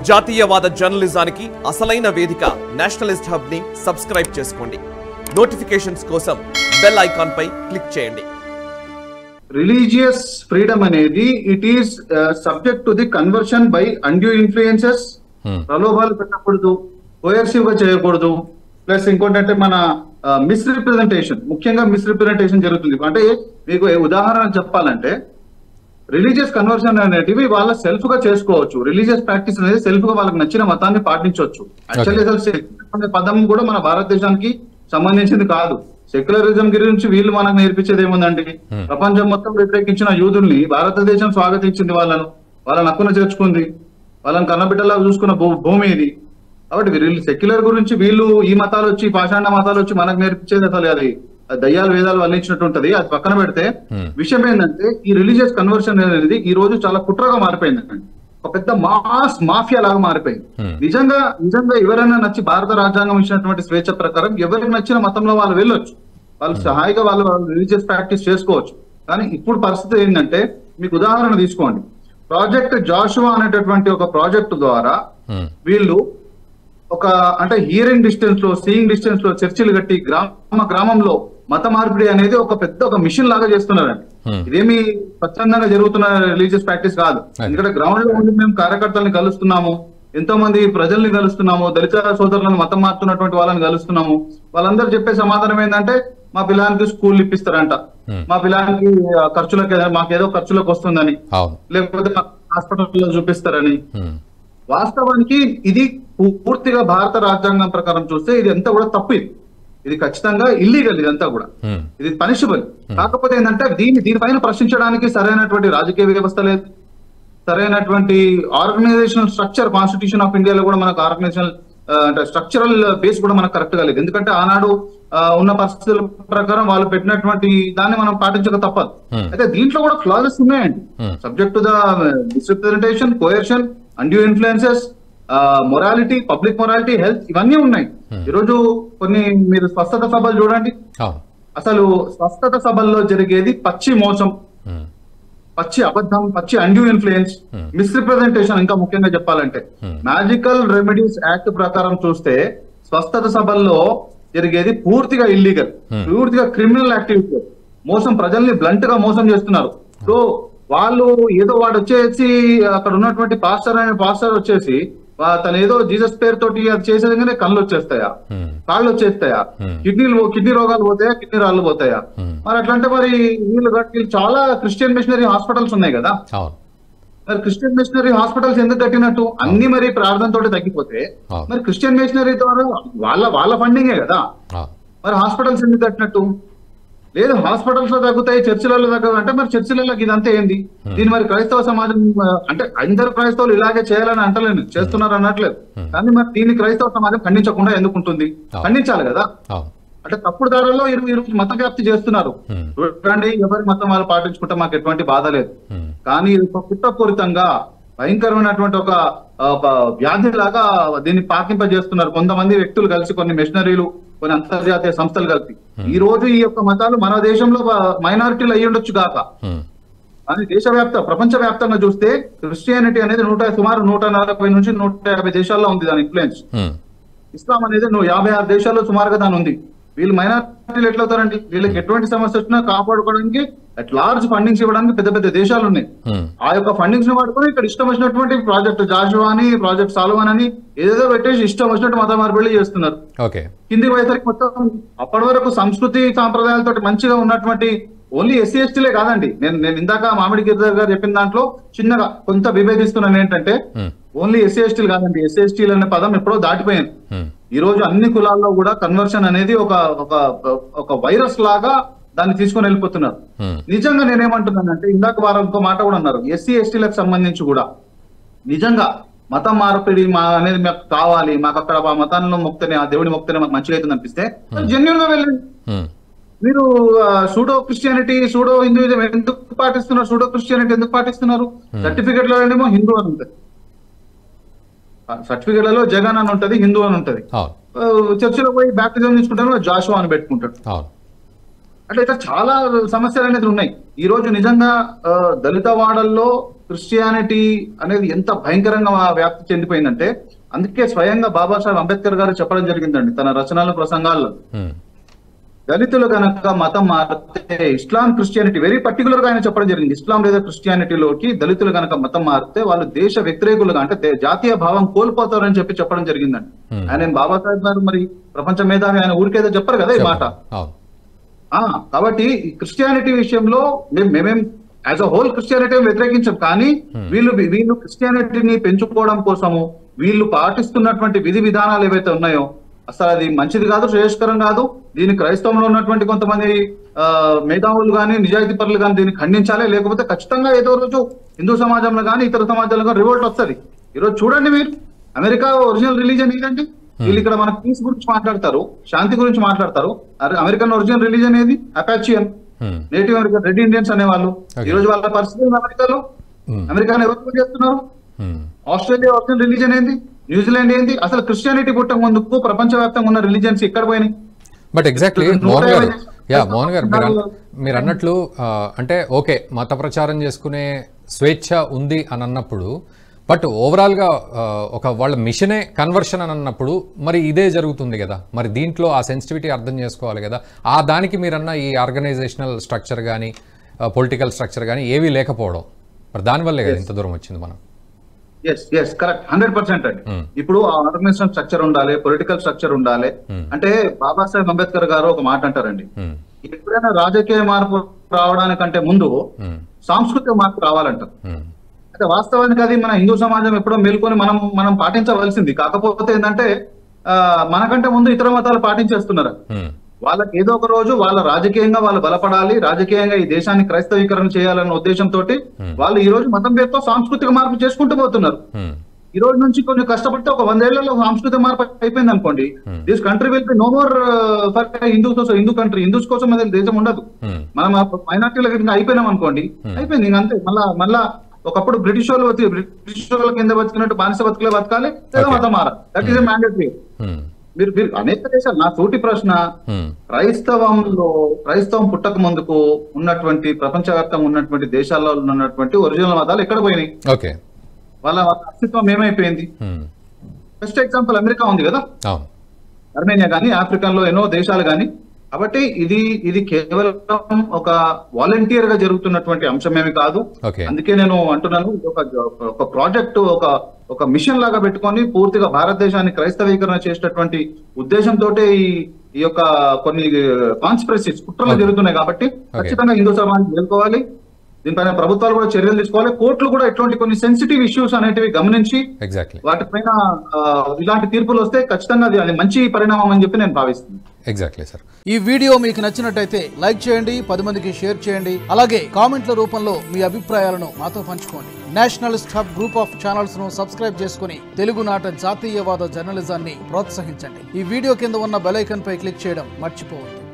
జాతీయవాద జర్నలిజానికి అసలైన వేదిక నేషనలిస్ట్ హబ్ ని సబ్స్క్రైబ్ చేసుకోండి. నోటిఫికేషన్స్ కోసం బెల్ ఐకాన్ పై క్లిక్ చేయండి. రిలీజియస్ ఫ్రీడమ్ అనేది it is subject to the conversion by undue influences. ప్రలోభాలు పెట్టకూడదు, కోయర్సివ్ గా చేయకూడదు. ప్లస్ ఇంకోటంటే మన మిస్రిప్రజెంటేషన్, ముఖ్యంగా మిస్రిప్రజెంటేషన్ జరుగుతుంది. అంటే మీకు ఉదాహరణ చెప్పాలంటే రిలీజియస్ కన్వర్షన్ అనేటివి వాళ్ళ సెల్ఫ్ గా చేసుకోవచ్చు. రిలీజియస్ ప్రాక్టీస్ అనేది సెల్ఫ్ గా వాళ్ళకి నచ్చిన మతాన్ని పాటించవచ్చు. యాక్చువల్లీ అసలు సెక్యులర్ అనే పదం కూడా మన భారతదేశానికి సంబంధించింది కాదు. సెక్యులరిజం గురించి వీళ్ళు మనకు నేర్పించేది ఏముందండి? ప్రపంచం మొత్తం వ్యతిరేకించిన యూదుల్ని భారతదేశం స్వాగతించింది, వాళ్ళని హక్కున చేర్చుకుంది, వాళ్ళని కన్నబిడ్డలా చూసుకున్న భూమి ఇది. కాబట్టి వీళ్ళు సెక్యులర్ గురించి వీళ్ళు ఈ మతాలు వచ్చి పాషాండ మతాలు వచ్చి మనకు నేర్పించేది అసలు అది దయ్యాలు వేదాలు వల్లించినట్టు ఉంటది. అది పక్కన పెడితే విషయం ఏంటంటే ఈ రిలీజియస్ కన్వర్షన్ అనేది ఈ రోజు చాలా కుట్రగా మారిపోయింది. ఒక పెద్ద మాఫియా లాగా మారిపోయింది. నిజంగా ఎవరైనా నచ్చి భారత రాజ్యాంగం ఇచ్చినటువంటి స్వేచ్ఛ ప్రకారం ఎవరికి నచ్చిన మతంలో వాళ్ళు వెళ్ళొచ్చు, వాళ్ళు సహాయిగా వాళ్ళు రిలీజియస్ ప్రాక్టీస్ చేసుకోవచ్చు. కానీ ఇప్పుడు పరిస్థితి ఏంటంటే మీకు ఉదాహరణ తీసుకోండి. ప్రాజెక్ట్ జాషువా అనేటటువంటి ఒక ప్రాజెక్ట్ ద్వారా వీళ్ళు అంటే హియరింగ్ డిస్టెన్స్ లో, సీయింగ్ డిస్టెన్స్ లో చర్చిలు కట్టి గ్రామంలో మత మార్పిడి అనేది ఒక మిషన్ లాగా చేస్తున్నారండి. ఇదేమి స్వచ్ఛందంగా జరుగుతున్న రిలీజియస్ ప్రాక్టీస్ కాదు. ఎందుకంటే గ్రౌండ్ లో ఉండి మేము కార్యకర్తల్ని కలుస్తున్నాము, ఎంతో మంది ప్రజల్ని కలుస్తున్నాము, దళిత సోదరులను మతం మారుతున్నటువంటి వాళ్ళని కలుస్తున్నాము. వాళ్ళందరూ చెప్పే సమాధానం ఏంటంటే మా పిల్లానికి స్కూల్ ఇప్పిస్తారంట, మా పిల్లానికి మాకేదో ఖర్చులకు వస్తుందని, లేకపోతే హాస్పిటల్లో చూపిస్తారని. వాస్తవానికి ఇది పూర్తిగా భారత రాజ్యాంగం ప్రకారం చూస్తే ఇది అంతా కూడా తప్పు. ఇది ఖచ్చితంగా ఇల్లీగల్, ఇదంతా కూడా ఇది పనిషబుల్. కాకపోతే ఏంటంటే దీనిపైన ప్రశ్నించడానికి సరైనటువంటి రాజకీయ వ్యవస్థ లేదు, సరైనటువంటి ఆర్గనైజేషనల్ స్ట్రక్చర్ కాన్స్టిట్యూషన్ ఆఫ్ ఇండియాలో కూడా మనకు ఆర్గనైజేషనల్ అంటే స్ట్రక్చరల్ బేస్ కూడా మనకు కరెక్ట్ గా లేదు. ఎందుకంటే ఆనాడు ఉన్న పరిస్థితుల ప్రకారం వాళ్ళు పెట్టినటువంటి దాన్ని మనం పాటించక తప్పదు. అయితే దీంట్లో కూడా క్లాజెస్ ఉన్నాయండి. Subject to the misrepresentation, coercion, undue influences, morality, public morality, health, ఇవన్నీ ఉన్నాయి. ఈరోజు కొన్ని మీరు స్వస్థత సభలు చూడండి, అసలు స్వస్థత సభల్లో జరిగేది పచ్చి మోసం, పచ్చి అబద్ధం, పచ్చి అన్డ్యూ ఇన్ఫ్లుయెన్స్, మిస్రిప్రజెంటేషన్. ఇంకా ముఖ్యంగా చెప్పాలంటే మ్యాజికల్ రెమెడీస్ యాక్ట్ ప్రకారం చూస్తే స్వస్థత సభల్లో జరిగేది పూర్తిగా ఇల్లీగల్, పూర్తిగా క్రిమినల్ యాక్టివిటీ. మోసం, ప్రజల్ని బ్లంట్ గా మోసం చేస్తున్నారు. సో వాళ్ళు ఏదో వాడు వచ్చేసి అక్కడ ఉన్నటువంటి పాస్టర్ వచ్చేసి తను ఏదో జీసస్ పేరుతోటి అది చేసేదిగానే కళ్ళు వచ్చేస్తాయా, కాళ్ళు వచ్చేస్తాయా, కిడ్నీ రోగాలు పోతాయా, కిడ్నీ రాళ్ళు పోతాయా? మరి అట్లంటే మరి వీళ్ళు చాలా క్రిస్టియన్ మిషనరీ హాస్పిటల్స్ ఉన్నాయి కదా, మరి క్రిస్టియన్ మిషనరీ హాస్పిటల్స్ ఎందుకు కట్టినట్టు? అన్ని మరి ప్రార్థనతోటి తగ్గిపోతే మరి క్రిస్టియన్ మిషనరీ ద్వారా వాళ్ళ ఫండింగే కదా, మరి హాస్పిటల్స్ ఎందుకు కట్టినట్టు? లేదు, హాస్పిటల్స్ లో తగ్గుతాయి, చర్చిలలో తగ్గదు అంటే మరి చర్చిలలోకి ఇదంతా ఏంది? దీని మరి క్రైస్తవ సమాజం అంటే అందరు క్రైస్తవులు ఇలాగే చేయాలని అంటలేను, చేస్తున్నారు అనట్లేదు. కానీ మరి దీన్ని క్రైస్తవ సమాజం ఖండించకుండా ఎందుకుంటుంది? ఖండించాలి కదా. అంటే తప్పుడు దారుల్లో ఈరోజు మత వ్యాప్తి చేస్తున్నారు. చూడండి, ఎవరి మతం వాళ్ళు పాటించుకుంటే మాకు ఎటువంటి బాధ లేదు. కానీ కుట్రపూరితంగా భయంకరమైనటువంటి ఒక వ్యాధి లాగా దీన్ని పాకింపజేస్తున్నారు కొంతమంది వ్యక్తులు కలిసి, కొన్ని మిషనరీలు, కొన్ని అంతర్జాతీయ సంస్థలు కలిపి. ఈ రోజు ఈ యొక్క మతాలు మన దేశంలో మైనారిటీలు అయ్యి ఉండొచ్చు కాక, కానీ ప్రపంచ వ్యాప్తంగా చూస్తే క్రిస్టియానిటీ అనేది సుమారు 140 నుంచి 150 దేశాల్లో ఉంది దాని ఇన్ఫ్లుయెన్స్. ఇస్లాం అనేది 56 దేశాల్లో సుమారుగా దాని ఉంది. వీళ్ళు మైనారిటీలు ఎట్లా అవుతారండి? వీళ్ళకి ఎటువంటి సమస్య వచ్చినా కాపాడుకోవడానికి అట్ లార్జ్ ఫండింగ్స్ ఇవ్వడానికి పెద్ద పెద్ద దేశాలు ఉన్నాయి. ఆ యొక్క ఫండింగ్స్ ని వాడుకొని ఇక్కడ ఇష్టం వచ్చినటువంటి ప్రాజెక్ట్ జాషువా అని, ప్రాజెక్ట్ సాల్వన్ అని ఏదేదో పెట్టేసి ఇష్టం వచ్చినట్టు మత మార్పిడి చేస్తున్నారు. కింది వయసరికి మొత్తం అప్పటి వరకు సంస్కృతి సాంప్రదాయాలతో మంచిగా ఉన్నటువంటి ఓన్లీ ఎస్సీ ఎస్టీలే కాదండి. నేను ఇందాక మామిడి గిరిధర్ గారు చెప్పిన దాంట్లో చిన్నగా కొంత విభేదిస్తున్నాను. ఏంటంటే ఓన్లీ ఎస్సీ ఎస్టీలు కాదండి, ఎస్సీ ఎస్టీలు అనే పదం ఎప్పుడో దాటిపోయింది. ఈ రోజు అన్ని కులాల్లో కూడా కన్వర్షన్ అనేది ఒక వైరస్ లాగా దాన్ని తీసుకొని వెళ్ళిపోతున్నారు. నిజంగా నేనేమంటున్నానంటే ఇందాక వారు ఇంకో మాట కూడా అన్నారు, ఎస్సీ ఎస్టీలకు సంబంధించి కూడా నిజంగా మతం మార్పిడి అనేది మాకు కావాలి, మాకు అక్కడ ఆ మతాల్లో మొక్తేనే, ఆ దేవుడి మొక్తేనే మాకు మంచిగా అవుతుంది అనిపిస్తే జెన్యూన్ గా వెళ్ళండి. మీరు సూడో క్రిస్టియానిటీ, సూడో హిందూయిజం ఎందుకు పాటిస్తున్నారు? సూడో క్రిస్టియానిటీ ఎందుకు పాటిస్తున్నారు? సర్టిఫికెట్ లో ఏమో హిందూ అని ఉంటుంది, సర్టిఫికెట్లలో జగన్ అని ఉంటది, హిందూ అని ఉంటది. చర్చిలో పోయి బ్యాప్టిజం తీసుకుంటారు, జాషువా అని పెట్టుకుంటాడు. అంటే ఇట్లా చాలా సమస్యలు అనేది ఉన్నాయి. ఈ రోజు నిజంగా దళిత వాడల్లో క్రిస్టియానిటీ అనేది ఎంత భయంకరంగా వ్యాప్తి చెందిపోయిందంటే, అందుకే స్వయంగా బాబాసాహెబ్ అంబేద్కర్ గారు చెప్పడం జరిగిందండి తన రచనలు ప్రసంగాల్లో, దళితులు కనుక మతం మారితే ఇస్లాం క్రిస్టియానిటీ వెరీ పర్టికులర్ గా ఆయన చెప్పడం జరిగింది. ఇస్లాం లేదా క్రిస్టియానిటీలోకి దళితులు కనుక మతం మారితే వాళ్ళు దేశ వ్యతిరేకులుగా అంటే జాతీయ భావం కోల్పోతారని చెప్పడం జరిగిందండి. ఆయన బాబాసాహెబ్ గారు మరి ప్రపంచ మేధావి, ఆయన ఊరికేదో చెప్పరు కదా ఈ మాట. కాబట్టి క్రిస్టియానిటీ విషయంలో మేమేం యాజ్ అ హోల్ క్రిస్టియానిటీ వ్యతిరేకించాం, కానీ వీళ్ళు క్రిస్టియానిటీని పెంచుకోవడం కోసము వీళ్ళు పాటిస్తున్నటువంటి విధి విధానాలు ఏవైతే ఉన్నాయో అసలు అది మంచిది కాదు, శ్రేయస్కరం కాదు. దీన్ని క్రైస్తవంలో ఉన్నటువంటి కొంతమంది మేధావులు కానీ నిజాయితీ పరులు కానీ దీన్ని ఖండించాలి. లేకపోతే ఖచ్చితంగా ఏదో రోజు హిందూ సమాజంలో కానీ ఇతర సమాజంలో కానీ రివోల్ట్ వస్తుంది. ఈరోజు చూడండి మీరు, అమెరికా ఒరిజినల్ రిలీజన్ ఏదండి? వీళ్ళు ఇక్కడ మన పీస్ గురించి మాట్లాడతారు, శాంతి గురించి మాట్లాడతారు. అమెరికన్ ఒరిజినల్ రిలీజన్ ఏది? అపాచియన్, నేటివ్ అమెరికన్, రెడ్ ఇండియన్స్ అనేవాళ్ళు. ఈ రోజు వాళ్ళ పరిస్థితి అమెరికాలో, అమెరికాను ఎవరు చేస్తున్నారు? ఆస్ట్రేలియా ఒరిజినల్ రిలీజన్ ఏంది? న్యూజిలాండ్ ఏంది? అసలు క్రిస్టియానిటీ పుట్టక ముందుకు ప్రపంచవ్యాప్తంగా ఉన్న రిలీజన్స్ ఎక్కడ పోయినాయి? బట్ ఎగ్జాక్ట్లీ మోహన్ గారు మీరు అన్నట్లు అంటే ఓకే, మత ప్రచారం చేసుకునే స్వేచ్ఛ ఉంది అని అన్నప్పుడు, బట్ ఓవరాల్గా ఒక వాళ్ళ మిషనే కన్వర్షన్ అని అన్నప్పుడు మరి ఇదే జరుగుతుంది కదా. మరి దీంట్లో ఆ సెన్సిటివిటీ అర్థం చేసుకోవాలి కదా. ఆ దానికి మీరన్న ఈ ఆర్గనైజేషనల్ స్ట్రక్చర్ కానీ పొలిటికల్ స్ట్రక్చర్ కానీ ఏవీ లేకపోవడం, మరి దానివల్లే కదా ఇంత దూరం వచ్చింది మనం. ఎస్ కరెక్ట్, 100% అండి. ఇప్పుడు ఆ ఆర్గనైజేషన్ స్ట్రక్చర్ ఉండాలి, పొలిటికల్ స్ట్రక్చర్ ఉండాలి. అంటే బాబాసాహెబ్ అంబేద్కర్ గారు ఒక మాట అంటారండి, ఎప్పుడైనా రాజకీయ మార్పు రావడానికంటే ముందు సాంస్కృతిక మార్పు రావాలంటారు. అంటే వాస్తవానికి అది మన హిందూ సమాజం ఎప్పుడో మేల్కొని మనం పాటించవలసింది. కాకపోతే ఏంటంటే మనకంటే ముందు ఇతర మతాలు పాటించేస్తున్నారు. వాళ్ళకి ఏదో ఒక రోజు వాళ్ళ రాజకీయంగా వాళ్ళు బలపడాలి, రాజకీయంగా ఈ దేశాన్ని క్రైస్తవీకరణ చేయాలన్న ఉద్దేశంతో వాళ్ళు ఈ రోజు మతం పేరుతో సాంస్కృతిక మార్పు చేసుకుంటూ పోతున్నారు. ఈ రోజు నుంచి కొంచెం కష్టపడితే ఒక 100 ఏళ్లలో సాంస్కృతిక మార్పు అయిపోయింది అనుకోండి, this country will be no more for Hindu country. Hindus కోసం అనేది దేశం ఉండదు. మనం మైనార్టీల అయిపోయినాం అనుకోండి, అయిపోయింది ఇంక అంతే. మళ్ళా ఒకప్పుడు బ్రిటిష్ వాళ్ళ కింద బతికినట్టు బానిస బతుకులే బతకాలి, లేదా మతం మారాలి. That is a mandatory. మీరు అనేక దేశాలు, నా సూటి ప్రశ్న, క్రైస్తవం పుట్టక ముందుకు ఉన్నటువంటి ప్రపంచవ్యాప్తంగా ఉన్నటువంటి దేశాల్లో ఉన్నటువంటి ఒరిజినల్ మతాలు ఎక్కడ పోయినాయి? వాళ్ళ అస్తిత్వం ఏమైపోయింది? బెస్ట్ ఎగ్జాంపుల్ అమెరికా ఉంది కదా, అర్మేనియా కానీ ఆఫ్రికన్ లో ఎన్నో దేశాలు కానీ. కాబట్టి ఇది కేవలం ఒక వాలంటీర్ గా జరుగుతున్నటువంటి అంశమేమి కాదు. అందుకే నేను అంటున్నాను, ఒక ప్రాజెక్ట్, ఒక మిషన్ లాగా పెట్టుకొని పూర్తిగా భారతదేశాన్ని క్రైస్తవీకరణ చేసేటటువంటి ఉద్దేశంతో ఈ యొక్క కొన్ని కాన్స్పిరసీస్, కుట్రలు జరుగుతున్నాయి. కాబట్టి ఖచ్చితంగా హిందూ సమాజం మేల్కోవాలి, దీనిపైన ప్రభుత్వాలు కూడా చర్యలు తీసుకోవాలి. కోర్టులు కూడా ఇటువంటి కొన్ని సెన్సిటివ్ ఇష్యూస్ అనేటివి గమనించి వాటిపైన ఇలాంటి తీర్పులు వస్తే ఖచ్చితంగా అది మంచి పరిణామం అని చెప్పి నేను భావిస్తున్నాను. Exactly sir. ఈ వీడియో మీకు నచ్చినట్టయితే లైక్ చేయండి, 10 మందికి షేర్ చేయండి. అలాగే కామెంట్ల రూపంలో మీ అభిప్రాయాలను మాతో పంచుకోండి. Nationalist hub group of channels ను సబ్స్క్రైబ్ చేసుకుని తెలుగునాట జాతీయవాద జర్నలిజాన్ని ప్రోత్సహించండి. ఈ వీడియో కింద ఉన్న బెల్ ఐకాన్ పై క్లిక్ చేయడం మర్చిపోవద్దు.